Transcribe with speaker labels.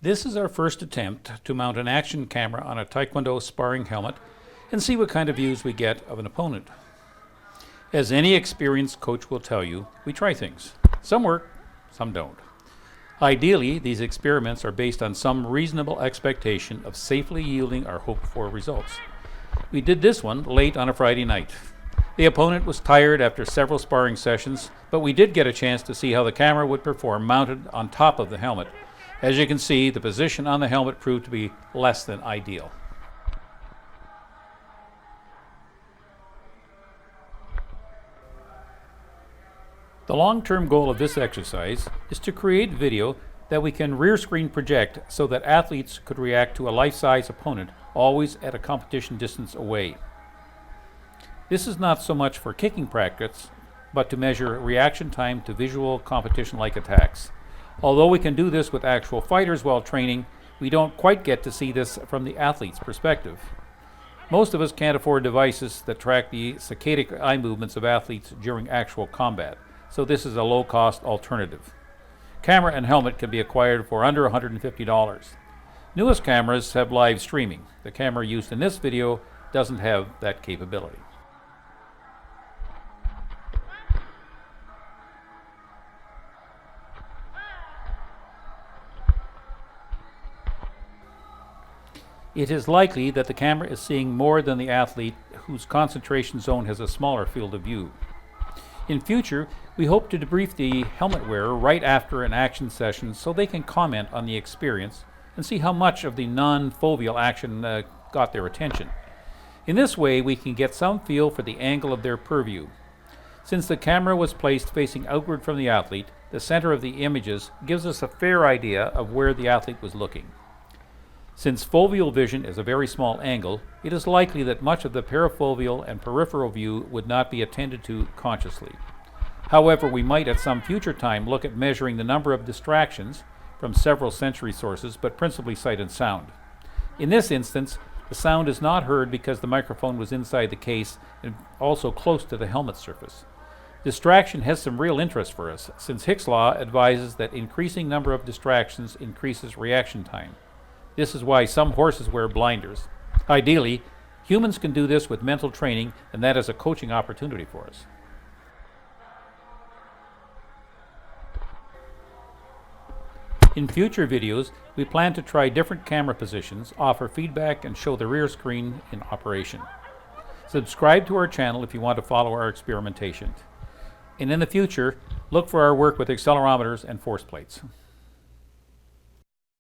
Speaker 1: This is our first attempt to mount an action camera on a Taekwondo sparring helmet and see what kind of views we get of an opponent. As any experienced coach will tell you, we try things. Some work, some don't. Ideally, these experiments are based on some reasonable expectation of safely yielding our hoped-for results. We did this one late on a Friday night. The opponent was tired after several sparring sessions, but we did get a chance to see how the camera would perform mounted on top of the helmet. As you can see, the position on the helmet proved to be less than ideal. The long-term goal of this exercise is to create video that we can rear screen project so that athletes could react to a life-size opponent always at a competition distance away. This is not so much for kicking practice, but to measure reaction time to visual competition-like attacks. Although we can do this with actual fighters while training, we don't quite get to see this from the athlete's perspective. Most of us can't afford devices that track the saccadic eye movements of athletes during actual combat, so this is a low-cost alternative. Camera and helmet can be acquired for under $150. Newest cameras have live streaming. The camera used in this video doesn't have that capability. It is likely that the camera is seeing more than the athlete whose concentration zone has a smaller field of view. In future, we hope to debrief the helmet wearer right after an action session so they can comment on the experience and see how much of the non-foveal action got their attention. In this way, we can get some feel for the angle of their purview. Since the camera was placed facing outward from the athlete, the center of the images gives us a fair idea of where the athlete was looking. Since foveal vision is a very small angle, it is likely that much of the parafoveal and peripheral view would not be attended to consciously. However, we might at some future time look at measuring the number of distractions from several sensory sources, but principally sight and sound. In this instance, the sound is not heard because the microphone was inside the case and also close to the helmet surface. Distraction has some real interest for us, since Hick's law advises that increasing number of distractions increases reaction time. This is why some horses wear blinders. Ideally, humans can do this with mental training, and that is a coaching opportunity for us. In future videos, we plan to try different camera positions, offer feedback, and show the rear screen in operation. Subscribe to our channel if you want to follow our experimentation. And in the future, look for our work with accelerometers and force plates.